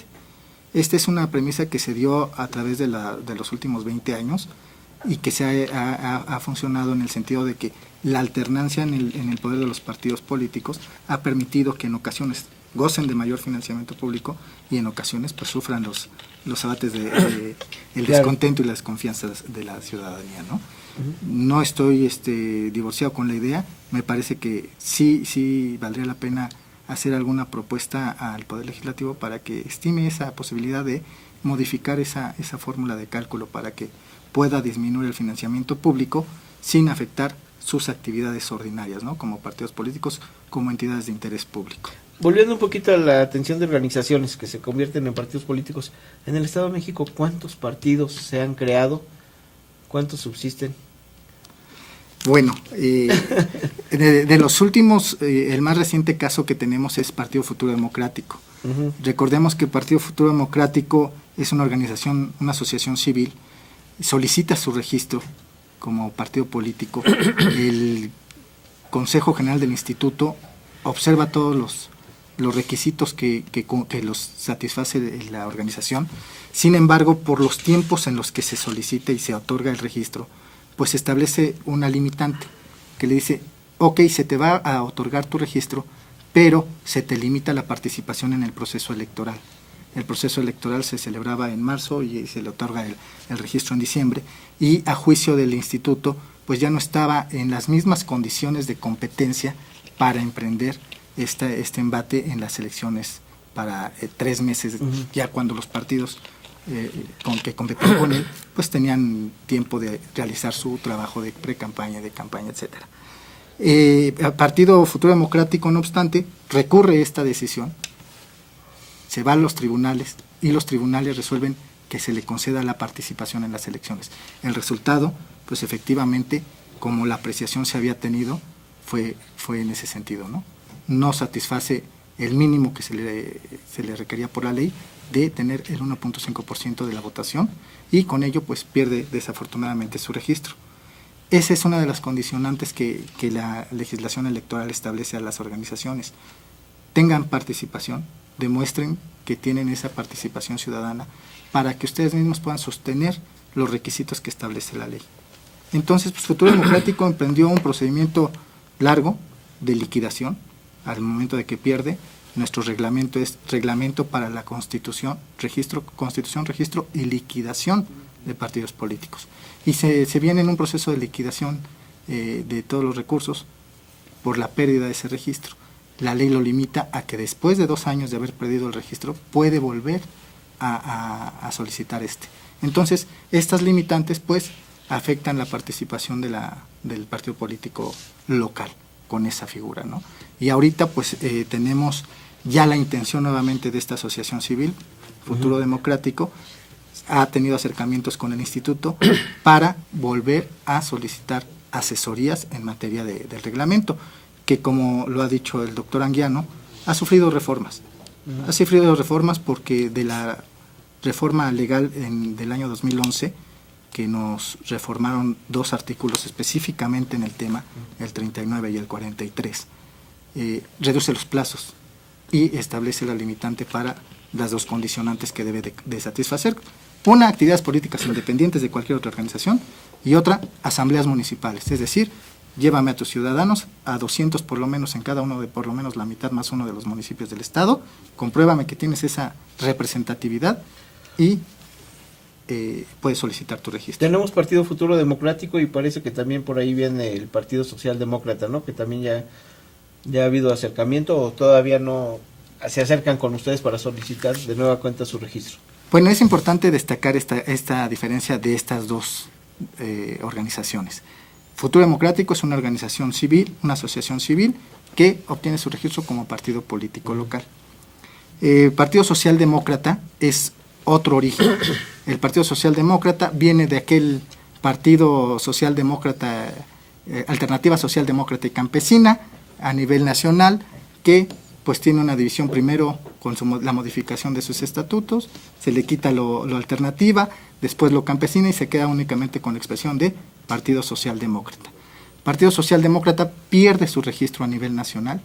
Esta es una premisa que se dio a través de los últimos 20 años y que ha funcionado en el sentido de que la alternancia en el poder de los partidos políticos ha permitido que en ocasiones gocen de mayor financiamiento público y en ocasiones pues sufran los abates de el descontento y la desconfianza de la ciudadanía, ¿no? No estoy divorciado con la idea, me parece que sí valdría la pena hacer alguna propuesta al Poder Legislativo para que estime esa posibilidad de modificar esa fórmula de cálculo para que pueda disminuir el financiamiento público sin afectar sus actividades ordinarias, ¿no? Como partidos políticos, como entidades de interés público. Volviendo un poquito a la atención de organizaciones que se convierten en partidos políticos, en el Estado de México, ¿cuántos partidos se han creado? ¿Cuántos subsisten? Bueno, de los últimos, el más reciente caso que tenemos es Partido Futuro Democrático. Uh-huh. Recordemos que Partido Futuro Democrático es una organización, una asociación civil, solicita su registro como partido político. El Consejo General del Instituto observa todos los requisitos que los satisface la organización. Sin embargo, por los tiempos en los que se solicita y se otorga el registro, pues establece una limitante que le dice, ok, se te va a otorgar tu registro, pero se te limita la participación en el proceso electoral. El proceso electoral se celebraba en marzo y se le otorga el registro en diciembre, y a juicio del instituto, pues ya no estaba en las mismas condiciones de competencia para emprender este embate en las elecciones para 3 meses, uh-huh. Ya cuando los partidos que competían con él, pues tenían tiempo de realizar su trabajo de pre-campaña, de campaña, etcétera. El Partido Futuro Democrático, no obstante, recurre esta decisión, se va a los tribunales y los tribunales resuelven que se le conceda la participación en las elecciones. El resultado, pues efectivamente, como la apreciación se había tenido, fue en ese sentido, ¿no? No satisface el mínimo que se le requería por la ley de tener el 1.5% de la votación y con ello pues pierde desafortunadamente su registro. Esa es una de las condicionantes que la legislación electoral establece a las organizaciones. Tengan participación, demuestren que tienen esa participación ciudadana para que ustedes mismos puedan sostener los requisitos que establece la ley. Entonces, pues, Futuro Democrático emprendió un procedimiento largo de liquidación al momento de que pierde. Nuestro reglamento es reglamento para la constitución, registro y liquidación de partidos políticos. Y se viene en un proceso de liquidación de todos los recursos por la pérdida de ese registro. La ley lo limita a que después de 2 años de haber perdido el registro puede volver a solicitar este. Entonces, estas limitantes pues afectan la participación del partido político local con esa figura, ¿no? Y ahorita pues tenemos ya la intención nuevamente de esta asociación civil, Futuro Democrático, ha tenido acercamientos con el instituto para volver a solicitar asesorías en materia del reglamento, que como lo ha dicho el doctor Anguiano, ha sufrido reformas. Ha sufrido reformas porque de la reforma legal del año 2011, que nos reformaron 2 artículos específicamente en el tema, el 39 y el 43, reduce los plazos y establece la limitante para las 2 condicionantes que debe de satisfacer. Una, actividades políticas independientes de cualquier otra organización, y otra, asambleas municipales, es decir, llévame a tus ciudadanos, a 200 por lo menos en cada uno de por lo menos la mitad más uno de los municipios del estado, compruébame que tienes esa representatividad y puedes solicitar tu registro. Tenemos Partido Futuro Democrático y parece que también por ahí viene el Partido Socialdemócrata, ¿no? Que también ya ha habido acercamiento, o todavía no se acercan con ustedes para solicitar de nueva cuenta su registro. Bueno, es importante destacar esta diferencia de estas 2 organizaciones. Futuro Democrático es una organización civil, una asociación civil que obtiene su registro como partido político local. Partido Socialdemócrata es otro origen. El Partido Socialdemócrata viene de aquel Partido Socialdemócrata, Alternativa Socialdemócrata y Campesina a nivel nacional, que pues tiene una división primero con la modificación de sus estatutos, se le quita lo alternativa, después lo campesina y se queda únicamente con la expresión de Partido Socialdemócrata. Partido Socialdemócrata pierde su registro a nivel nacional,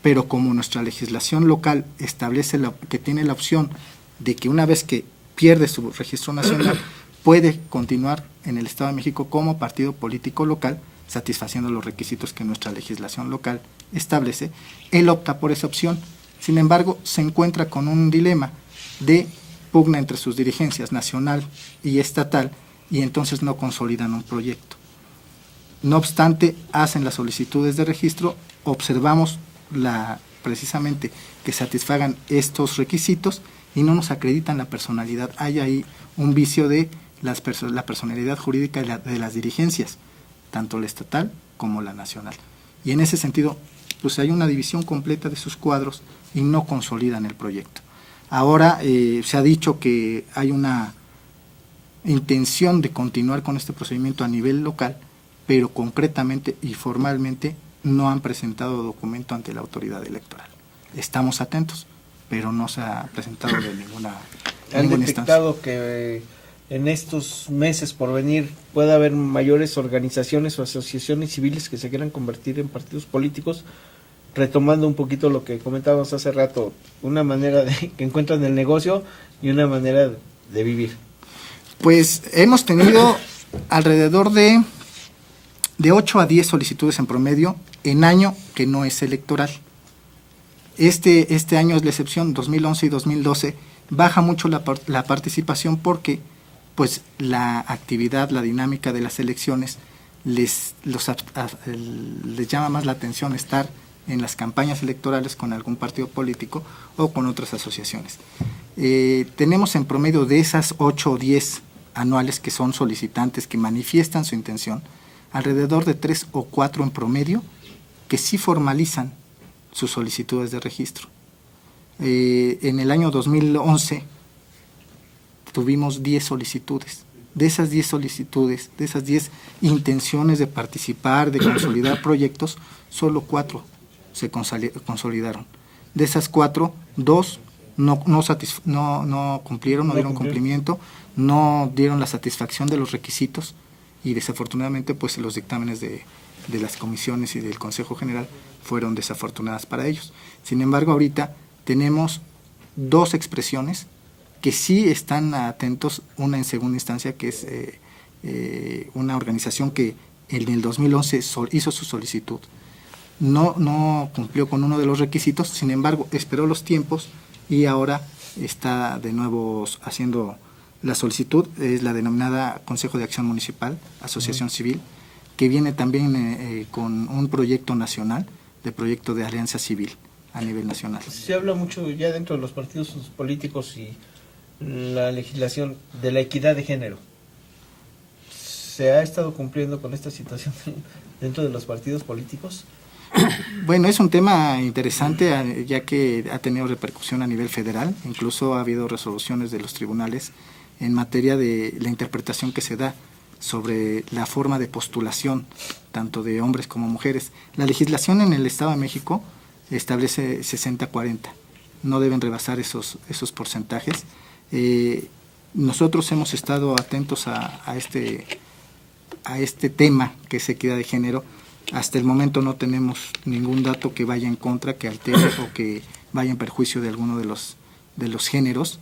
pero como nuestra legislación local establece que tiene la opción de que una vez que pierde su registro nacional, puede continuar en el Estado de México como partido político local, satisfaciendo los requisitos que nuestra legislación local establece, él opta por esa opción. Sin embargo, se encuentra con un dilema de pugna entre sus dirigencias nacional y estatal, y entonces no consolidan un proyecto. No obstante, hacen las solicitudes de registro, observamos precisamente que satisfagan estos requisitos y no nos acreditan la personalidad. Hay ahí un vicio de la personalidad jurídica de las dirigencias, tanto la estatal como la nacional. Y en ese sentido, pues hay una división completa de sus cuadros y no consolidan el proyecto. Ahora se ha dicho que hay una intención de continuar con este procedimiento a nivel local, pero concretamente y formalmente no han presentado documento ante la autoridad electoral. Estamos atentos, pero no se ha presentado de ninguna ¿Han instancia. detectado que en estos meses por venir pueda haber mayores organizaciones o asociaciones civiles que se quieran convertir en partidos políticos? Retomando un poquito lo que comentábamos hace rato, una manera que encuentran el negocio y una manera de vivir. Pues hemos tenido alrededor de 8 a 10 solicitudes en promedio en año que no es electoral. Este año es la excepción, 2011 y 2012 baja mucho la participación porque pues la actividad, la dinámica de las elecciones les llama más la atención estar en las campañas electorales con algún partido político o con otras asociaciones. Tenemos en promedio de esas 8 o 10 anuales que son solicitantes, que manifiestan su intención, alrededor de 3 o 4 en promedio que sí formalizan sus solicitudes de registro. En el año 2011 tuvimos 10 solicitudes. De esas 10 solicitudes, de esas 10 intenciones de participar, de consolidar proyectos, solo 4 se consolidaron. De esas 4, 2 no cumplieron, no dieron cumplimiento, no dieron la satisfacción de los requisitos y desafortunadamente pues los dictámenes de las comisiones y del Consejo General fueron desafortunadas para ellos. Sin embargo, ahorita tenemos 2 expresiones que sí están atentos, una en segunda instancia, que es una organización que en el 2011 hizo su solicitud. No cumplió con uno de los requisitos, sin embargo, esperó los tiempos y ahora está de nuevo haciendo la solicitud. Es la denominada Consejo de Acción Municipal, Asociación Civil, que viene también con un proyecto nacional, de proyecto de alianza civil a nivel nacional. Se habla mucho ya dentro de los partidos políticos y la legislación de la equidad de género. ¿Se ha estado cumpliendo con esta situación dentro de los partidos políticos? Bueno, es un tema interesante, ya que ha tenido repercusión a nivel federal. Incluso ha habido resoluciones de los tribunales en materia de la interpretación que se da sobre la forma de postulación, tanto de hombres como mujeres. La legislación en el Estado de México establece 60-40. No deben rebasar esos porcentajes. Nosotros hemos estado atentos a este tema, que es equidad de género. Hasta el momento no tenemos ningún dato que vaya en contra, que altere o que vaya en perjuicio de alguno de los géneros.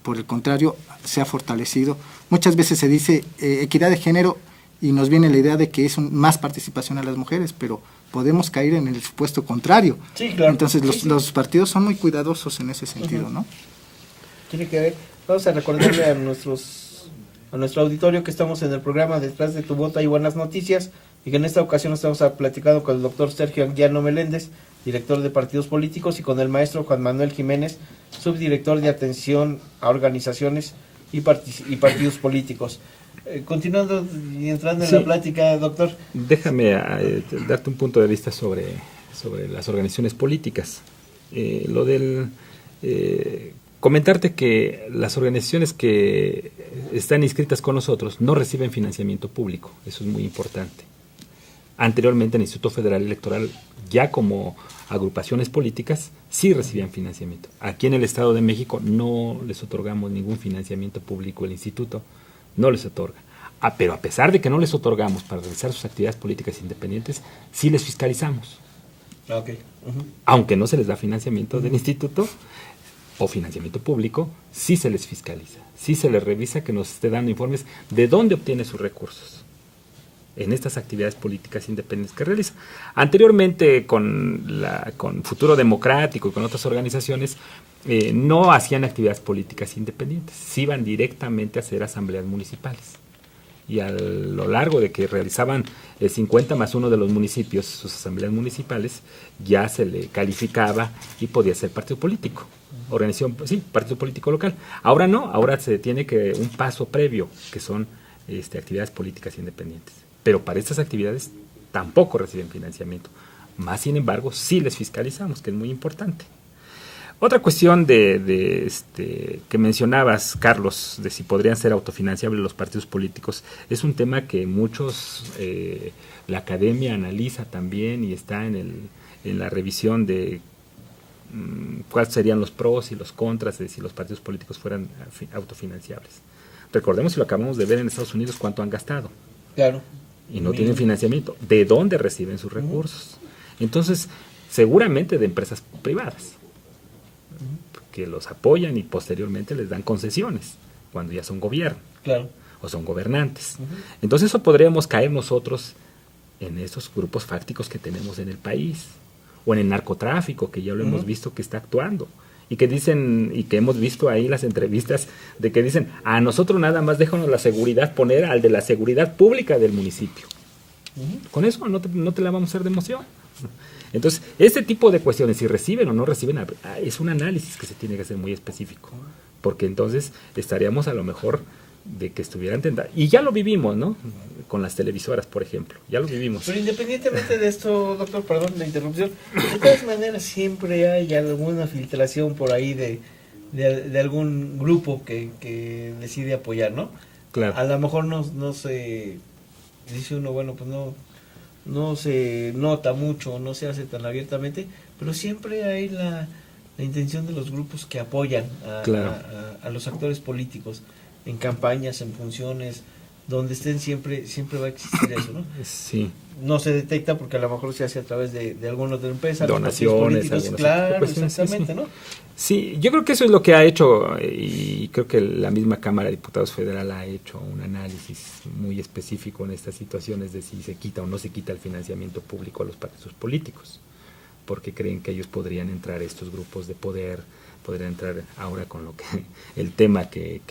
Por el contrario, se ha fortalecido. Muchas veces se dice equidad de género y nos viene la idea de que es más participación a las mujeres, pero podemos caer en el supuesto contrario. Sí, claro. Entonces los partidos son muy cuidadosos en ese sentido, ¿no? Tiene que ver. Vamos a recordarle a nuestro auditorio que estamos en el programa Detrás de tu voto hay buenas noticias y que en esta ocasión estamos platicando con el doctor Sergio Anguiano Meléndez, director de partidos políticos, y con el maestro Juan Manuel Jiménez, subdirector de atención a organizaciones y partidos políticos. Continuando y entrando en la plática, doctor. Déjame darte un punto de vista sobre las organizaciones políticas. Comentarte que las organizaciones que están inscritas con nosotros no reciben financiamiento público. Eso es muy importante. Anteriormente el Instituto Federal Electoral, ya como agrupaciones políticas, sí recibían financiamiento. Aquí en el Estado de México no les otorgamos ningún financiamiento público, el instituto no les otorga. Pero a pesar de que no les otorgamos para realizar sus actividades políticas independientes, sí les fiscalizamos. Okay. Aunque no se les da financiamiento del instituto o financiamiento público, sí se les fiscaliza, sí se les revisa que nos esté dando informes de dónde obtiene sus recursos en estas actividades políticas independientes que realiza. Anteriormente con Futuro Democrático y con otras organizaciones no hacían actividades políticas independientes, sí iban directamente a hacer asambleas municipales. Y a lo largo de que realizaban 50 más 1 de los municipios, sus asambleas municipales, ya se le calificaba y podía ser partido político, organización, sí, partido político local. Ahora no, ahora se tiene que un paso previo, que son actividades políticas independientes. Pero para estas actividades tampoco reciben financiamiento. Más sin embargo, sí les fiscalizamos, que es muy importante. Otra cuestión que mencionabas, Carlos, de si podrían ser autofinanciables los partidos políticos, es un tema que muchos, la academia analiza también y está en la revisión de cuáles serían los pros y los contras de si los partidos políticos fueran autofinanciables. Recordemos, si lo acabamos de ver en Estados Unidos, cuánto han gastado. Claro. Y no tienen financiamiento. ¿De dónde reciben sus recursos? Entonces, seguramente de empresas privadas, que los apoyan y posteriormente les dan concesiones cuando ya son gobierno, claro, o son gobernantes. Entonces eso podríamos caer nosotros en esos grupos fácticos que tenemos en el país, o en el narcotráfico, que ya lo hemos visto que está actuando, y que dicen, y que hemos visto ahí las entrevistas, de que dicen, a nosotros nada más déjanos la seguridad, poner al de la seguridad pública del municipio. Con eso no te la vamos a hacer de emoción. Entonces, este tipo de cuestiones, si reciben o no reciben, es un análisis que se tiene que hacer muy específico, porque entonces estaríamos a lo mejor de que estuvieran tentadas. Y ya lo vivimos, ¿no? Con las televisoras, por ejemplo. Ya lo vivimos. Pero independientemente de esto, doctor, perdón la interrupción, de todas maneras siempre hay alguna filtración por ahí de algún grupo que decide apoyar, ¿no? Claro. A lo mejor no se dice uno, bueno, pues no se nota mucho, no se hace tan abiertamente, pero siempre hay la intención de los grupos que apoyan a los actores políticos en campañas, en funciones, donde estén siempre va a existir eso, ¿no? Sí. No se detecta porque a lo mejor se hace a través de alguna otra empresa, donaciones, claro, pues, exactamente, sí. ¿no? Sí, yo creo que eso es lo que ha hecho, y creo que la misma Cámara de Diputados Federal ha hecho un análisis muy específico en estas situaciones de si se quita o no se quita el financiamiento público a los partidos políticos, porque creen que ellos podrían entrar, estos grupos de poder, podrían entrar ahora con lo que el tema que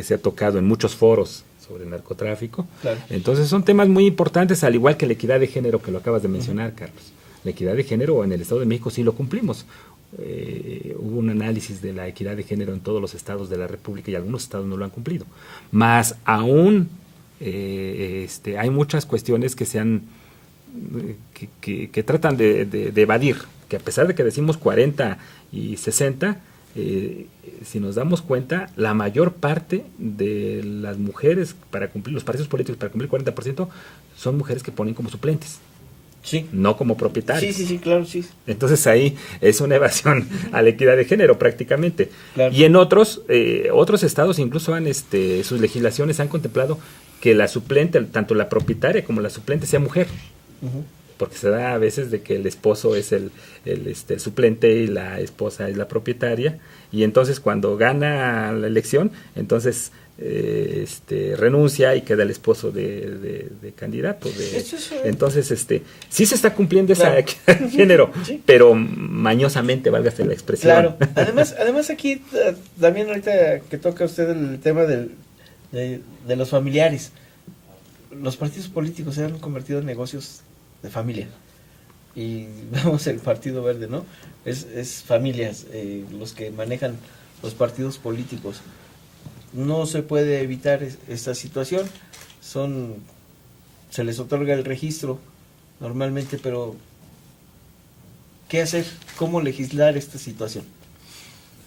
se ha tocado en muchos foros sobre el narcotráfico. Claro. Entonces son temas muy importantes, al igual que la equidad de género, que lo acabas de mencionar, Carlos. La equidad de género en el Estado de México sí lo cumplimos. Hubo un análisis de la equidad de género en todos los estados de la República y algunos estados no lo han cumplido. Más aún hay muchas cuestiones que se han que tratan de evadir, que a pesar de que decimos 40 y 60, si nos damos cuenta, la mayor parte de las mujeres para cumplir, los partidos políticos para cumplir 40%, son mujeres que ponen como suplentes. Sí. No como propietarios. Sí, claro, sí. Entonces ahí es una evasión a la equidad de género prácticamente. Claro. Y en otros estados incluso han sus legislaciones han contemplado que la suplente, tanto la propietaria como la suplente, sea mujer. Uh-huh. Porque se da a veces de que el esposo es el suplente y la esposa es la propietaria, y entonces cuando gana la elección, entonces renuncia y queda el esposo de candidato. Entonces sí se está cumpliendo esa equidad de género, sí, pero mañosamente, válgase la expresión. Claro. Además aquí también ahorita que toca usted el tema de los familiares, los partidos políticos se han convertido en negocios de familia, y vamos, el Partido Verde, ¿no? Es familias los que manejan los partidos políticos. No se puede evitar esta situación, se les otorga el registro normalmente, pero ¿qué hacer? ¿Cómo legislar esta situación?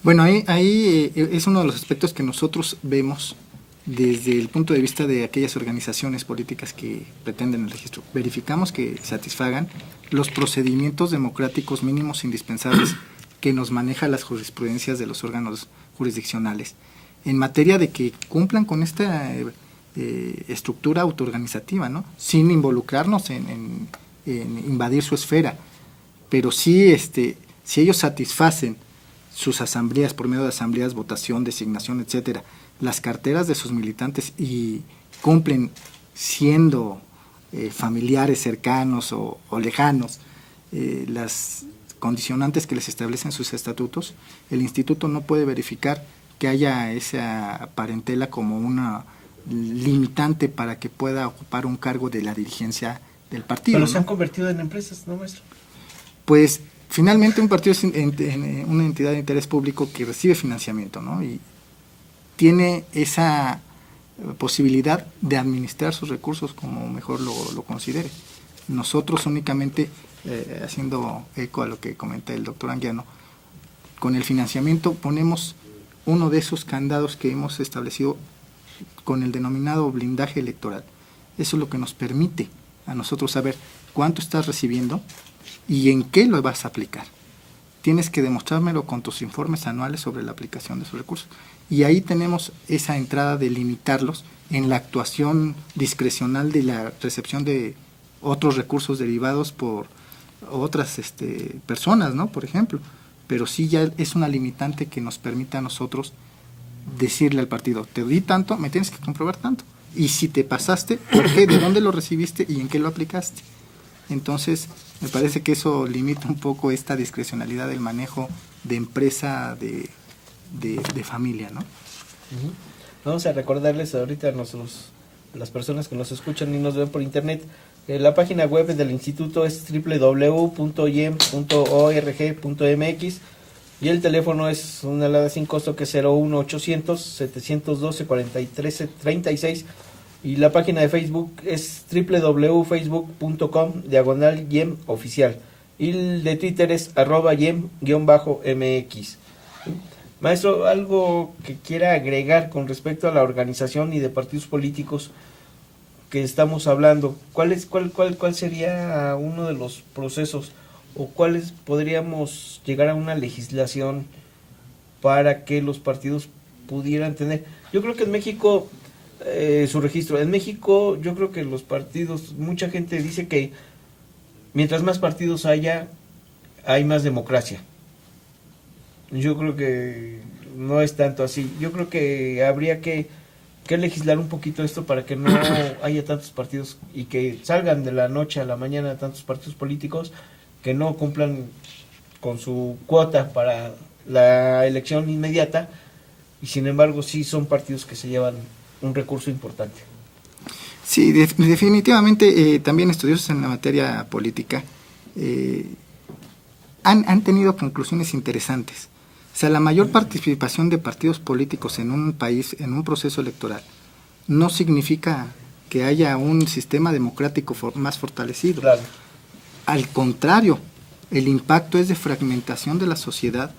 Bueno, ahí es uno de los aspectos que nosotros vemos desde el punto de vista de aquellas organizaciones políticas que pretenden el registro. Verificamos que satisfagan los procedimientos democráticos mínimos indispensables que nos maneja las jurisprudencias de los órganos jurisdiccionales en materia de que cumplan con esta estructura autoorganizativa, ¿no? Sin involucrarnos en invadir su esfera, pero sí, si ellos satisfacen sus asambleas, por medio de asambleas, votación, designación, etcétera, las carteras de sus militantes, y cumplen siendo familiares cercanos o lejanos las condicionantes que les establecen sus estatutos, el instituto no puede verificar que haya esa parentela como una limitante para que pueda ocupar un cargo de la dirigencia del partido. Pero se han convertido en empresas, ¿no, maestro? Pues finalmente un partido es una entidad de interés público que recibe financiamiento, ¿no? Y tiene esa posibilidad de administrar sus recursos como mejor lo considere. Nosotros únicamente, haciendo eco a lo que comenta el doctor Anguiano, con el financiamiento ponemos uno de esos candados que hemos establecido con el denominado blindaje electoral. Eso es lo que nos permite a nosotros saber cuánto estás recibiendo y en qué lo vas a aplicar. Tienes que demostrármelo con tus informes anuales sobre la aplicación de esos recursos. Y ahí tenemos esa entrada de limitarlos en la actuación discrecional de la recepción de otros recursos derivados por otras personas, ¿no? Por ejemplo. Pero sí ya es una limitante que nos permite a nosotros decirle al partido, te di tanto, me tienes que comprobar tanto. Y si te pasaste, ¿por qué? ¿De dónde lo recibiste y en qué lo aplicaste? Entonces, me parece que eso limita un poco esta discrecionalidad del manejo de empresa de familia, ¿no? Uh-huh. Vamos a recordarles ahorita a las personas que nos escuchan y nos ven por internet, la página web del instituto es www.iem.org.mx. y el teléfono es una alada sin costo que es 01800-712-4336 y la página de Facebook es www.facebook.com/YEM oficial y el de Twitter es @YEM_MX. Maestro, algo que quiera agregar con respecto a la organización y de partidos políticos que estamos hablando, ¿cuál sería uno de los procesos o cuáles podríamos llegar a una legislación para que los partidos pudieran tener? Yo creo que en México, su registro, en México yo creo que los partidos, mucha gente dice que mientras más partidos haya, hay más democracia. Yo creo que no es tanto así. Yo creo que habría que legislar un poquito esto para que no haya tantos partidos y que salgan de la noche a la mañana tantos partidos políticos que no cumplan con su cuota para la elección inmediata y sin embargo sí son partidos que se llevan un recurso importante. Sí, definitivamente también estudiosos en la materia política han tenido conclusiones interesantes. O sea, la mayor participación de partidos políticos en un país, en un proceso electoral, no significa que haya un sistema democrático más fortalecido. Claro. Al contrario, el impacto es de fragmentación de la sociedad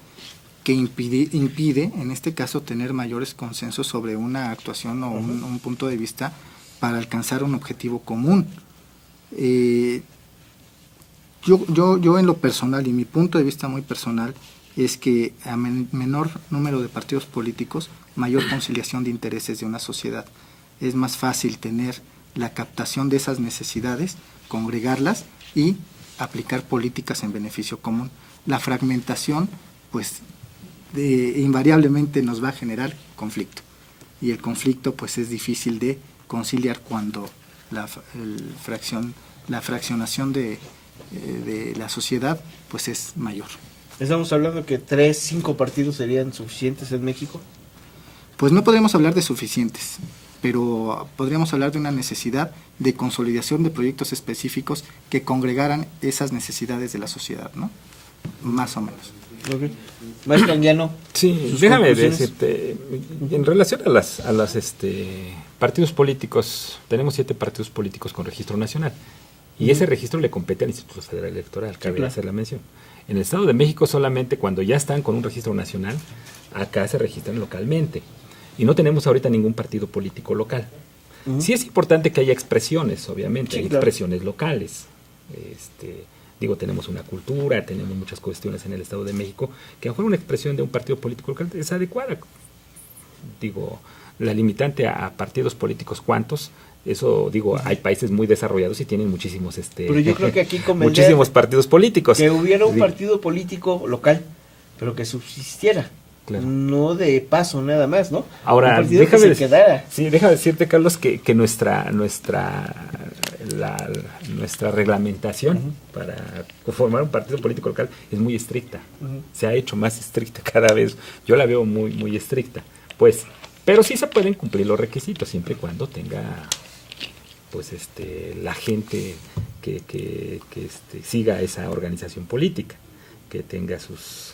que impide, en este caso, tener mayores consensos sobre una actuación o un punto de vista para alcanzar un objetivo común. Yo en lo personal, y mi punto de vista muy personal, es que a menor número de partidos políticos, mayor conciliación de intereses de una sociedad. Es más fácil tener la captación de esas necesidades, congregarlas y aplicar políticas en beneficio común. La fragmentación, pues, invariablemente nos va a generar conflicto. Y el conflicto, pues, es difícil de conciliar cuando la fraccionación de la sociedad, pues, es mayor. ¿Estamos hablando que 3-5 partidos serían suficientes en México? Pues no podríamos hablar de suficientes, pero podríamos hablar de una necesidad de consolidación de proyectos específicos que congregaran esas necesidades de la sociedad, ¿no? Más o menos. Okay. Maestro Anguiano. Sí, déjame decirte, en relación a las partidos políticos, tenemos 7 partidos políticos con registro nacional y ese registro le compete al Instituto Federal Electoral, cabe hacer la mención. En el Estado de México solamente cuando ya están con un registro nacional, acá se registran localmente. Y no tenemos ahorita ningún partido político local. Sí es importante que haya expresiones, obviamente, hay expresiones locales. Tenemos una cultura, tenemos muchas cuestiones en el Estado de México, que a lo mejor una expresión de un partido político local es adecuada. La limitante a partidos políticos, ¿cuántos? Eso, hay países muy desarrollados y tienen muchísimos pero yo creo que aquí muchísimos partidos políticos. Que hubiera un partido político local, pero que subsistiera. Claro. No de paso nada más, ¿no? Ahora, déjame decirte, Carlos, que nuestra reglamentación para formar un partido político local es muy estricta. Se ha hecho más estricta cada vez. Yo la veo muy, muy estricta. Pues, pero sí se pueden cumplir los requisitos siempre y cuando tenga la gente que siga esa organización política, que tenga sus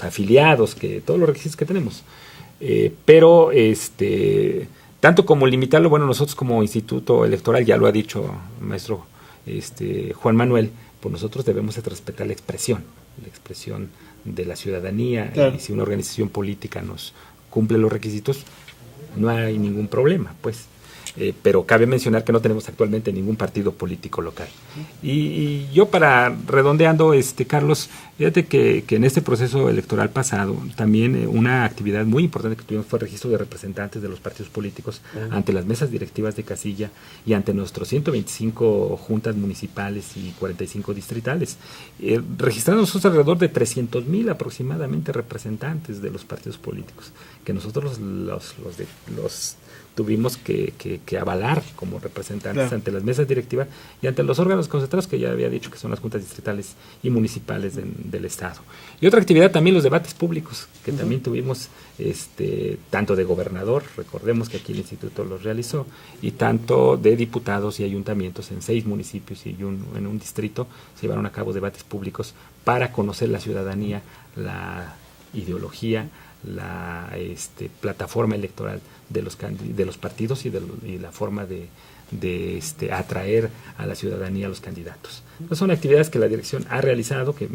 afiliados, que todos los requisitos que tenemos. Pero tanto como limitarlo, bueno, nosotros como Instituto Electoral, ya lo ha dicho maestro Juan Manuel, pues nosotros debemos respetar la expresión de la ciudadanía. Claro. Y si una organización política nos cumple los requisitos, no hay ningún problema, pues. Pero cabe mencionar que no tenemos actualmente ningún partido político local. Y yo redondeando, Carlos, fíjate que en este proceso electoral pasado, también una actividad muy importante que tuvimos fue el registro de representantes de los partidos políticos ante las mesas directivas de casilla y ante nuestros 125 juntas municipales y 45 distritales. Registrando nosotros alrededor de 300,000 aproximadamente representantes de los partidos políticos, que nosotros los tuvimos que avalar como representantes ante las mesas directivas y ante los órganos concentrados que ya había dicho que son las juntas distritales y municipales del Estado. Y otra actividad también los debates públicos que también tuvimos tanto de gobernador, recordemos que aquí el instituto los realizó, y tanto de diputados y ayuntamientos en 6 municipios y en un distrito se llevaron a cabo debates públicos para conocer la ciudadanía ideología, la plataforma electoral de los partidos y la forma de atraer a la ciudadanía a los candidatos. Entonces, son actividades que la dirección ha realizado, que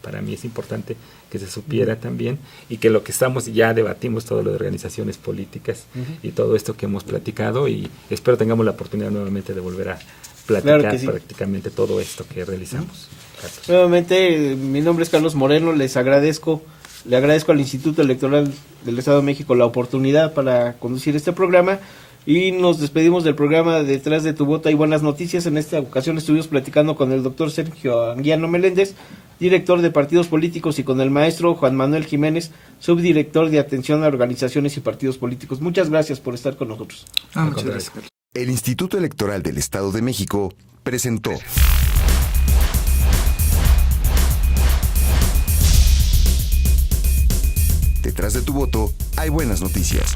para mí es importante que se supiera también, y que lo que ya debatimos todo lo de organizaciones políticas y todo esto que hemos platicado, y espero tengamos la oportunidad nuevamente de volver a platicar prácticamente todo esto que realizamos. Carlos. Nuevamente, mi nombre es Carlos Moreno, le agradezco al Instituto Electoral del Estado de México la oportunidad para conducir este programa. Y nos despedimos del programa Detrás de tu voto hay buenas noticias. En esta ocasión estuvimos platicando con el doctor Sergio Anguiano Meléndez, director de partidos políticos, y con el maestro Juan Manuel Jiménez, subdirector de atención a organizaciones y partidos políticos. Muchas gracias por estar con nosotros. Muchas gracias, Carlos. El Instituto Electoral del Estado de México presentó Detrás de tu voto hay buenas noticias.